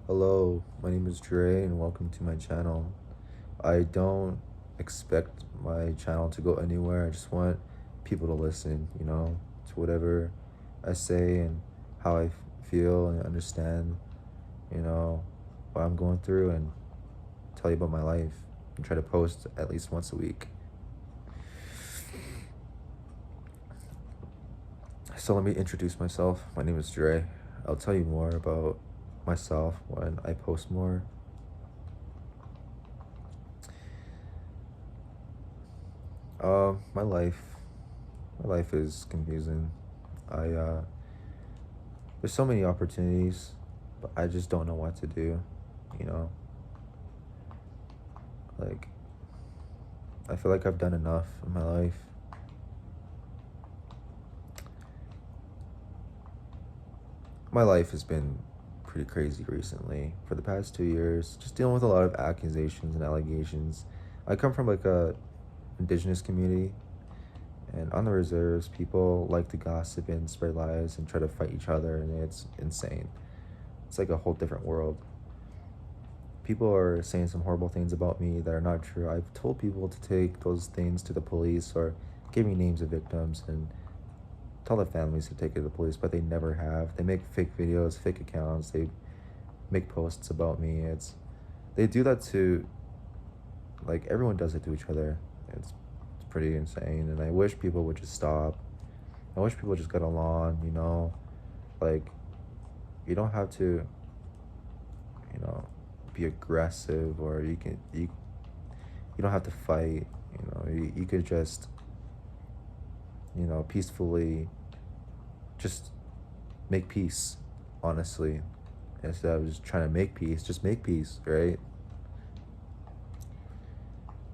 Hello, my name is Dre and welcome to my channel. I don't expect my channel to go anywhere. I just want people to listen, to whatever I say and how I feel and understand, you know, what I'm going through and tell you about my life and try to post at least once a week. So let me introduce myself. My name is Dre. I'll tell you more about myself when I post more. My life. My life is confusing. I there's so many opportunities, but I just don't know what to do, you know? Like I feel like I've done enough in my life. My life has been pretty crazy recently. For the past 2 years, just dealing with a lot of accusations and allegations. I come from like a indigenous community, and on the reserves, people like to gossip and spread lies and try to fight each other, and it's insane. It's like a whole different world. People are saying some horrible things about me that are not true. I've told people to take those things to the police or give me names of victims and tell the families to take it to the police, but they never have. They make fake videos, fake accounts. They make posts about me. They do that to, like, everyone does it to each other. It's pretty insane, and I wish people would just stop. I wish people just get along. Like, you don't have to, you know, be aggressive, or you don't have to fight. You could just, peacefully just make peace, honestly. Instead of just trying to make peace, just make peace, right?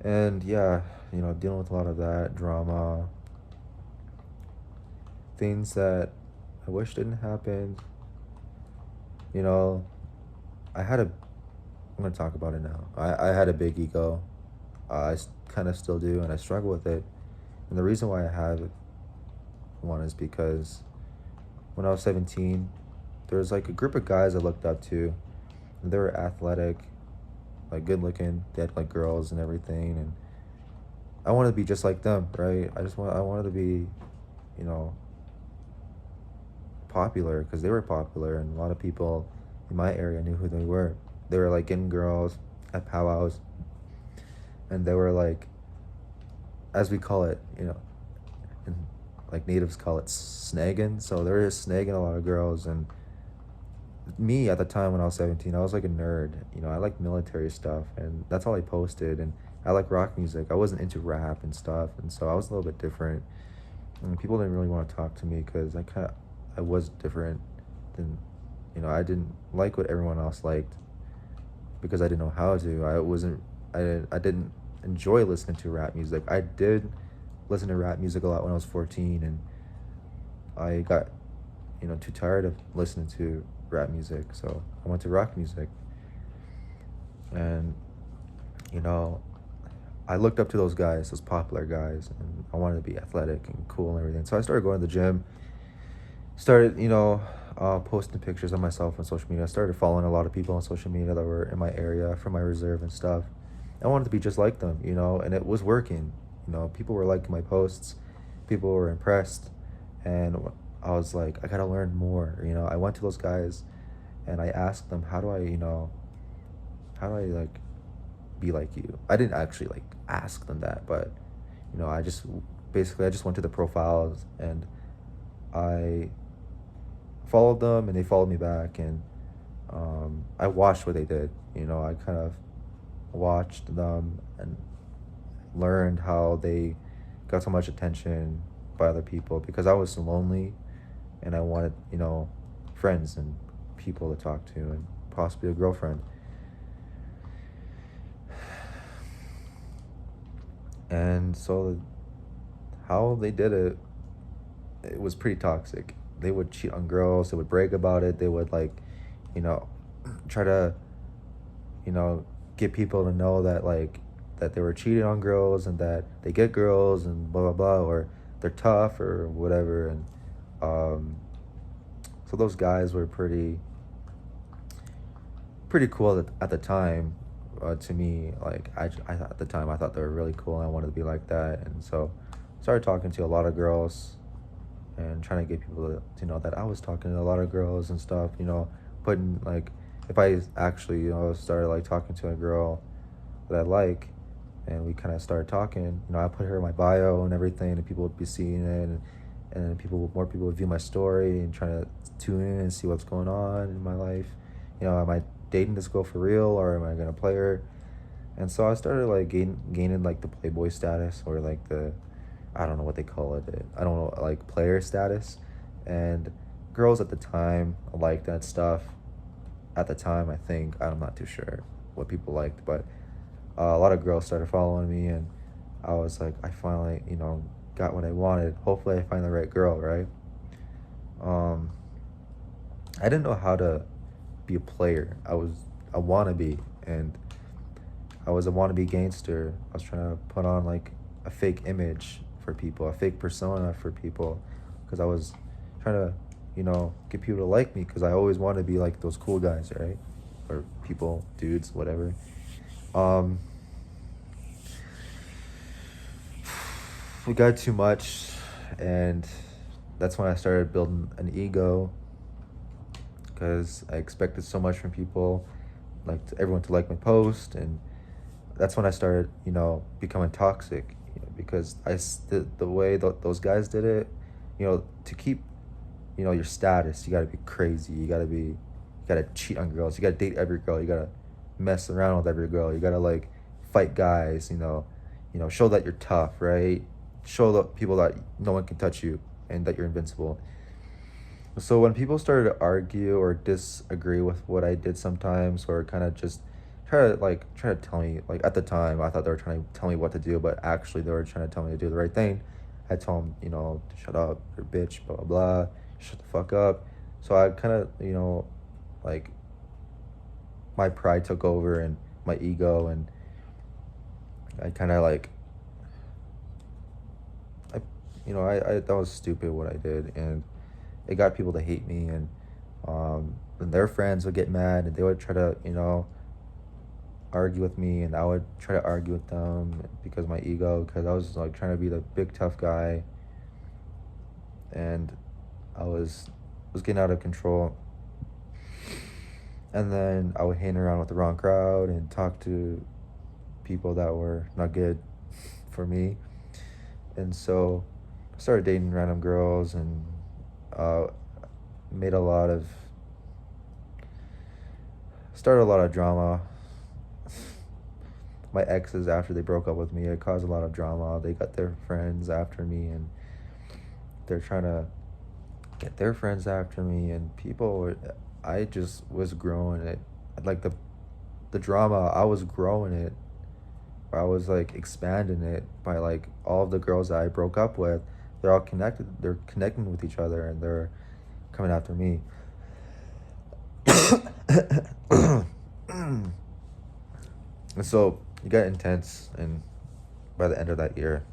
And yeah, dealing with a lot of that drama, things that I wish didn't happen. You know, I had a, I'm gonna talk about it now. I had a big ego. I kind of still do, and I struggle with it. And the reason why I have one is because when I was 17, there was like a group of guys I looked up to. And they were athletic, like good looking. They had like girls and everything, and I wanted to be just like them, right? I wanted to be, you know, popular because they were popular, and a lot of people in my area knew who they were. They were like getting girls at powwows, and they were like, as we call it, and like natives call it snagging. So they were just snagging a lot of girls, and me at the time when I was 17, I was like a nerd. I like military stuff, and that's all I posted. And I like rock music. I wasn't into rap and stuff, and so I was a little bit different. And people didn't really want to talk to me because I was different than, I didn't like what everyone else liked because I didn't know how to. I didn't enjoy listening to rap music. I did listen to rap music a lot when I was 14, and I got, too tired of listening to rap music, so I went to rock music. And, you know, I looked up to those guys, those popular guys, and I wanted to be athletic and cool and everything. So I started going to the gym, started, posting pictures of myself on social media. I started following a lot of people on social media that were in my area from my reserve and stuff. I wanted to be just like them, and it was working. People were liking my posts, people were impressed, and I was like, I gotta learn more. I went to those guys and I asked them, how do I like be like you? I didn't actually like ask them that, but I just basically I just went to the profiles and I followed them and they followed me back, and I watched what they did. I kind of watched them and learned how they got so much attention by other people because I was so lonely and I wanted, friends and people to talk to and possibly a girlfriend. And so how they did it, it was pretty toxic. They would cheat on girls, they would brag about it, they would like, you know, try to, get people to know that like that they were cheating on girls and that they get girls and blah blah blah, or they're tough or whatever. And um so those guys were pretty cool at the time. To me, like at the time I thought they were really cool and I wanted to be like that, and so started talking to a lot of girls and trying to get people to know that I was talking to a lot of girls and stuff. Putting like, if I actually started like talking to a girl that I like, and we kind of started talking. I put her in my bio and everything, and people would be seeing it, and then more people would view my story and trying to tune in and see what's going on in my life. Am I dating this girl for real, or am I gonna play her? And so I started like gaining like the playboy status, or like the, I don't know what they call it. I don't know, like player status. And girls at the time liked that stuff. At the time, I think, I'm not too sure what people liked, but a lot of girls started following me, and I was like, I finally, got what I wanted. Hopefully, I find the right girl, right? Um, I didn't know how to be a player. I was a wannabe, and I was a wannabe gangster. I was trying to put on like a fake image for people, a fake persona for people, because I was trying to, get people to like me, because I always wanted to be like those cool guys, right? Or people, dudes, whatever. Um, we got too much, and that's when I started building an ego, because I expected so much from people, like everyone to like my post, and that's when I started, becoming toxic, because the way those guys did it, to keep, your status, you got to be crazy, you got to cheat on girls, you got to date every girl, you got to mess around with every girl, you got to like fight guys, show that you're tough, right? Show the people that no one can touch you and that you're invincible. So when people started to argue or disagree with what I did sometimes, or kind of just try to tell me, like at the time I thought they were trying to tell me what to do, but actually they were trying to tell me to do the right thing. I told them, shut up, you're a bitch, blah blah blah, shut the fuck up. So I kind of, like my pride took over and my ego, and I kind of like, I, I that was stupid what I did, and it got people to hate me, and their friends would get mad, and they would try to, argue with me, and I would try to argue with them because of my ego, because I was like trying to be the big tough guy, and I was getting out of control. And then I would hang around with the wrong crowd and talk to people that were not good for me. And so I started dating random girls, and uh, made a lot of started a lot of drama. My exes, after they broke up with me, it caused a lot of drama. They got their friends after me, and they're trying to get their friends after me, and I just was growing it, like the drama, I was growing it. I was like expanding it by like all of the girls that I broke up with. They're all connected. They're connecting with each other, and they're coming after me. And so it got intense, and by the end of that year,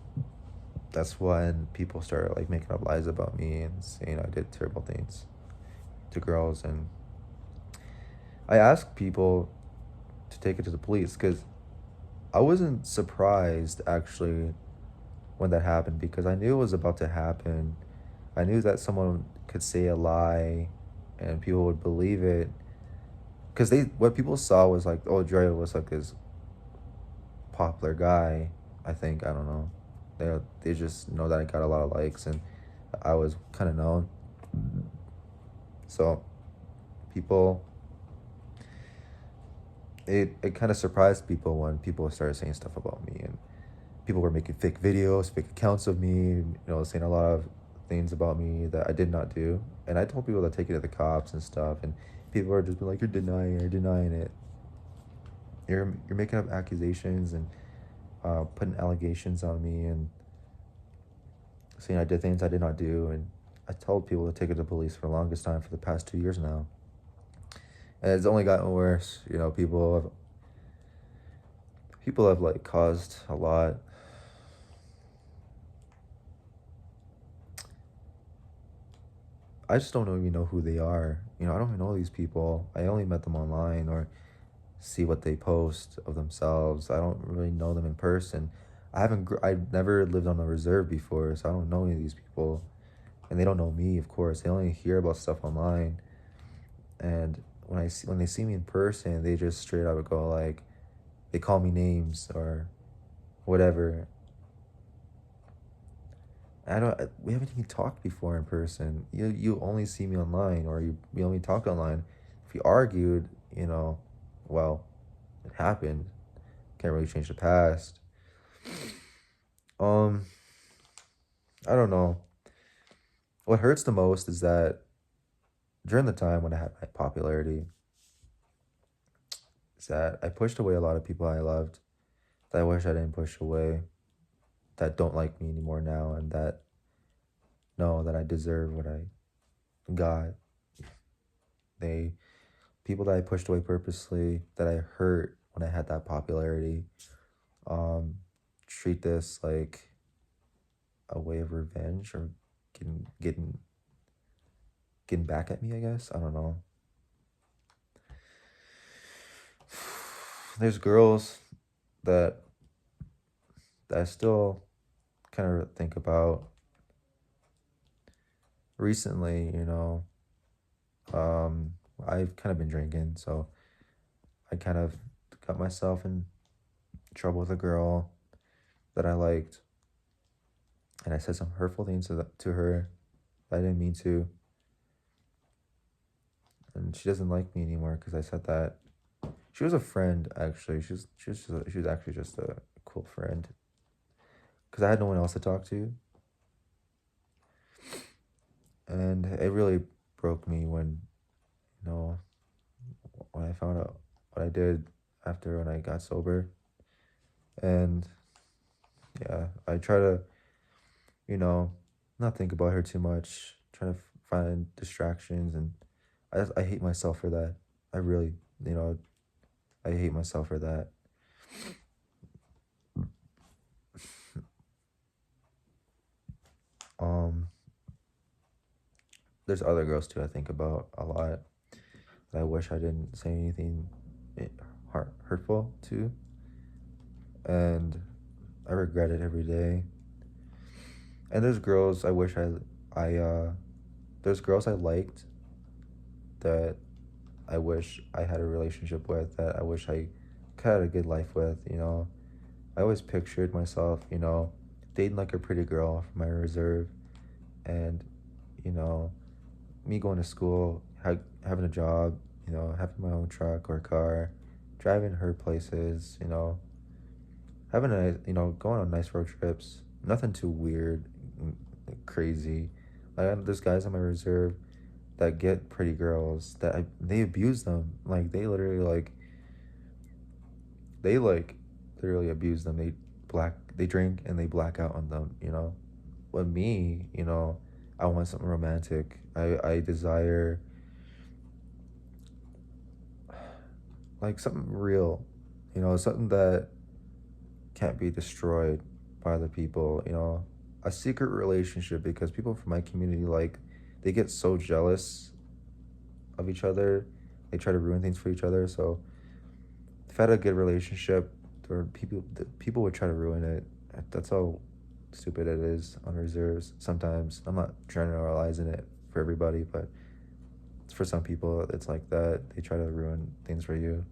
that's when people started like making up lies about me and saying I did terrible things to girls. And I asked people to take it to the police, because I wasn't surprised actually when that happened, because I knew it was about to happen. I knew that someone could say a lie and people would believe it, because what people saw was like, oh, Dre was like this popular guy. I think, I don't know. They just know that I got a lot of likes, and I was kind of known. So people, it kind of surprised people when people started saying stuff about me, and people were making fake videos, fake accounts of me, saying a lot of things about me that I did not do. And I told people to take it to the cops and stuff, and people were just being like, you're denying it. You're making up accusations and putting allegations on me, and saying I did things I did not do. And I told people to take it to the police for the longest time, for the past 2 years now. And it's only gotten worse. People have like caused a lot. I just don't even know who they are. I don't even know these people. I only met them online or see what they post of themselves. I don't really know them in person. I've never lived on a reserve before, so I don't know any of these people, and they don't know me, of course. They only hear about stuff online, and when they see me in person, they just straight up go like, they call me names or whatever. I don't. We haven't even talked before in person. You only see me online, or we only talked online. If we argued, well, it happened. Can't really change the past. Um, I don't know. What hurts the most is that during the time when I had my popularity, is that I pushed away a lot of people I loved that I wish I didn't push away, that don't like me anymore now, and that know that I deserve what I got. They People that I pushed away purposely, that I hurt when I had that popularity, um, treat this like a way of revenge or getting back at me, I guess. I don't know. There's girls that I still kind of think about recently, um, I've kind of been drinking, so I kind of got myself in trouble with a girl that I liked, and I said some hurtful things to her that I didn't mean to, and she doesn't like me anymore because I said that. She was a friend, actually. She was actually just a cool friend because I had no one else to talk to, and it really broke me you know when I found out what I did after when I got sober. And yeah, I try to, you know, not think about her too much, try to find distractions. And I hate myself for that. I really, you know, I hate myself for that. Um, there's other girls too I think about a lot that I wish I didn't say anything hurtful to. And I regret it every day. And there's girls I wish there's girls I liked that I wish I had a relationship with, that I wish I had a good life with. I always pictured myself, dating like a pretty girl from my reserve, and, you know, me going to school, having a job, having my own truck or car, driving her places, having going on nice road trips, nothing too weird, and crazy. There's guys on my reserve that get pretty girls they abuse them. Like they literally abuse them. They drink and they black out on them. But me, I want something romantic. I desire like something real, something that can't be destroyed by other people. A secret relationship, because people from my community, like, they get so jealous of each other. They try to ruin things for each other. So if I had a good relationship, or people would try to ruin it. That's how stupid it is on reserves. Sometimes I'm not generalizing it for everybody, but for some people, it's like that. They try to ruin things for you,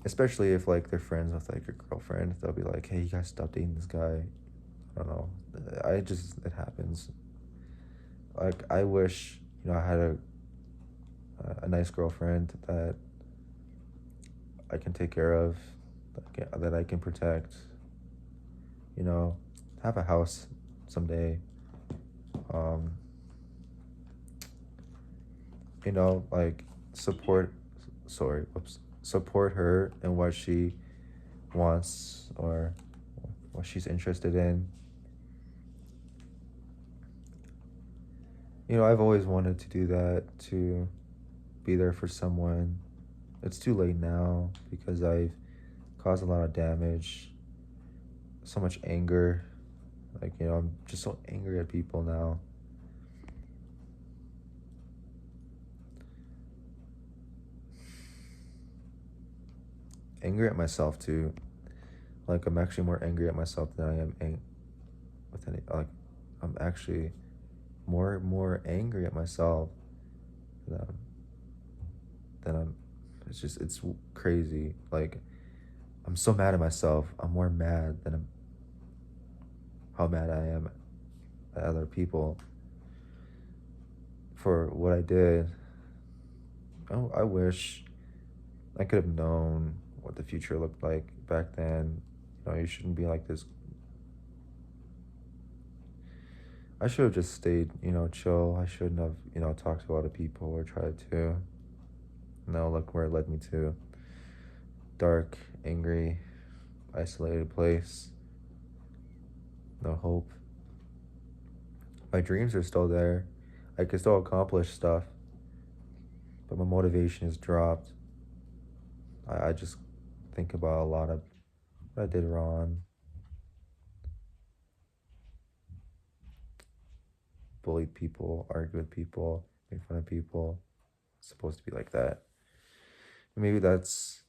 especially if like they're friends with like your girlfriend. They'll be like, "Hey, you guys stop dating this guy." I don't know. It happens. Like, I wish I had a nice girlfriend that I can take care of, that I can protect, you know, have a house someday. Um, like, support, sorry, whoops, support her in what she wants or what she's interested in. I've always wanted to do that, to be there for someone. It's too late now because I've caused a lot of damage, so much anger. Like, I'm just so angry at people now. angry at myself too. Like, I'm actually more angry at myself than I am with any, like, I'm actually more angry at myself than than I'm, it's crazy. Like, I'm so mad at myself. I'm more mad than how mad I am at other people for what I did. I wish I could have known what the future looked like back then. You shouldn't be like this. I should have just stayed, chill. I shouldn't have, talked to a lot of people or tried to. No, look where it led me to. Dark, angry, isolated place. No hope. My dreams are still there. I can still accomplish stuff, but my motivation has dropped. I just think about a lot of what I did wrong. Bullied people, argued with people, made fun of people. It's supposed to be like that. Maybe that's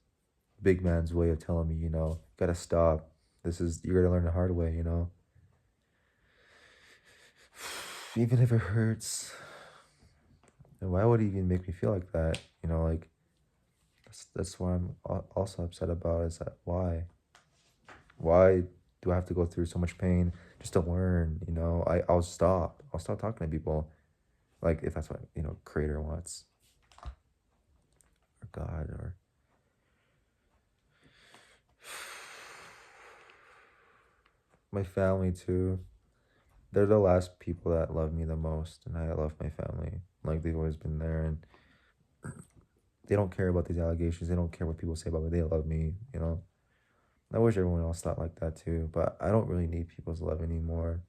big man's way of telling me, gotta stop. You're gonna learn the hard way, Even if it hurts. And why would it even make me feel like that? Like, that's why I'm also upset about is that why? Why do I have to go through so much pain just to learn? I'll stop. I'll stop talking to people. Like, if that's what, creator wants. Or God, or my family too. They're the last people that love me the most, and I love my family. Like, they've always been there, and they don't care about these allegations. They don't care what people say about me. They love me. I wish everyone else thought like that too, but I don't really need people's love anymore.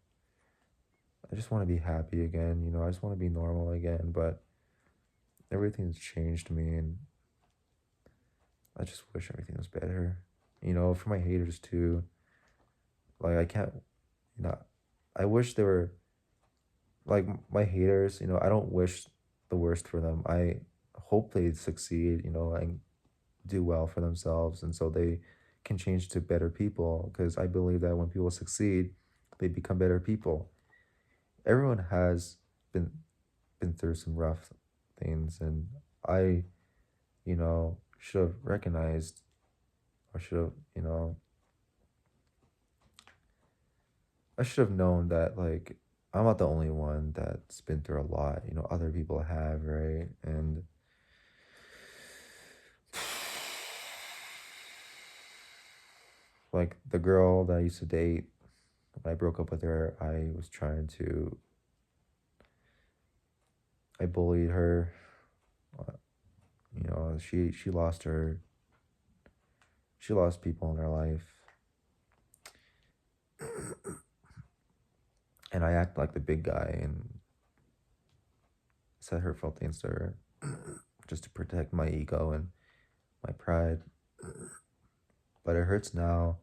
I just want to be happy again. I just want to be normal again, but everything's changed me, and I just wish everything was better. For my haters too. Like, I can't, you know, I wish they were, like, my haters, I don't wish the worst for them. I hope they succeed, and do well for themselves, and so they can change to better people, because I believe that when people succeed, they become better people. Everyone has been through some rough things, and I, should have recognized, or should have, I should have known that, like, I'm not the only one that's been through a lot. Other people have, right? And like, the girl that I used to date, when I broke up with her, I bullied her. uh, she lost people in her life, and I acted like the big guy and said hurtful things to her, just to protect my ego and my pride. But it hurts now,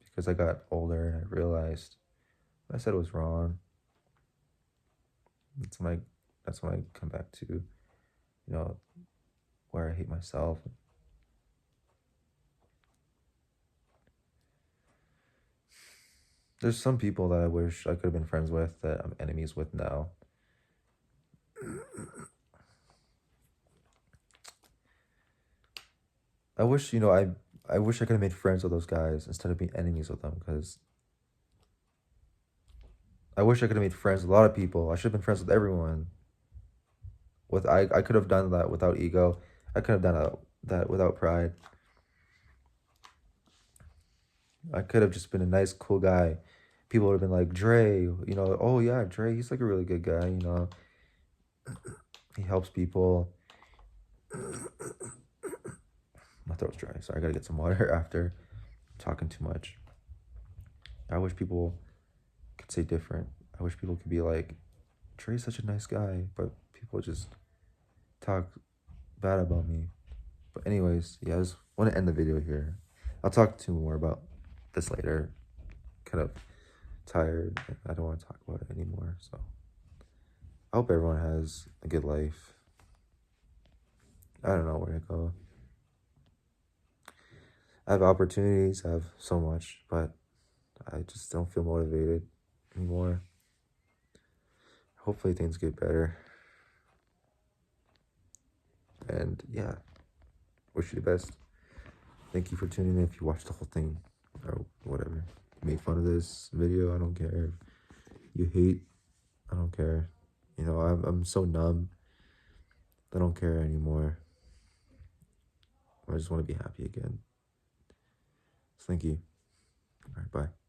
because I got older and I realized what I said was wrong. That's when I come back to, where I hate myself. There's some people that I wish I could have been friends with that I'm enemies with now. I wish, I wish I could have made friends with those guys instead of being enemies with them, because I wish I could have made friends with a lot of people. I should have been friends with everyone. I could have done that without ego. I could have done that without pride. I could have just been a nice, cool guy. People would have been like, Dre, oh yeah, Dre, he's like a really good guy, he helps people. My throat's dry, so I gotta get some water after talking too much. I wish people could say different. I wish people could be like, Dre's such a nice guy, but people just talk bad about me. But anyways, yeah, I just want to end the video here. I'll talk to more about this later. Kind of tired. I don't want to talk about it anymore. So I hope everyone has a good life. I don't know where to go. I have opportunities, I have so much, but I just don't feel motivated anymore. Hopefully things get better. And yeah, wish you the best. Thank you for tuning in. If you watched the whole thing or whatever, you made fun of this video, I don't care. You hate, I don't care. You know, I'm so numb. I don't care anymore. I just want to be happy again. So thank you. All right, bye.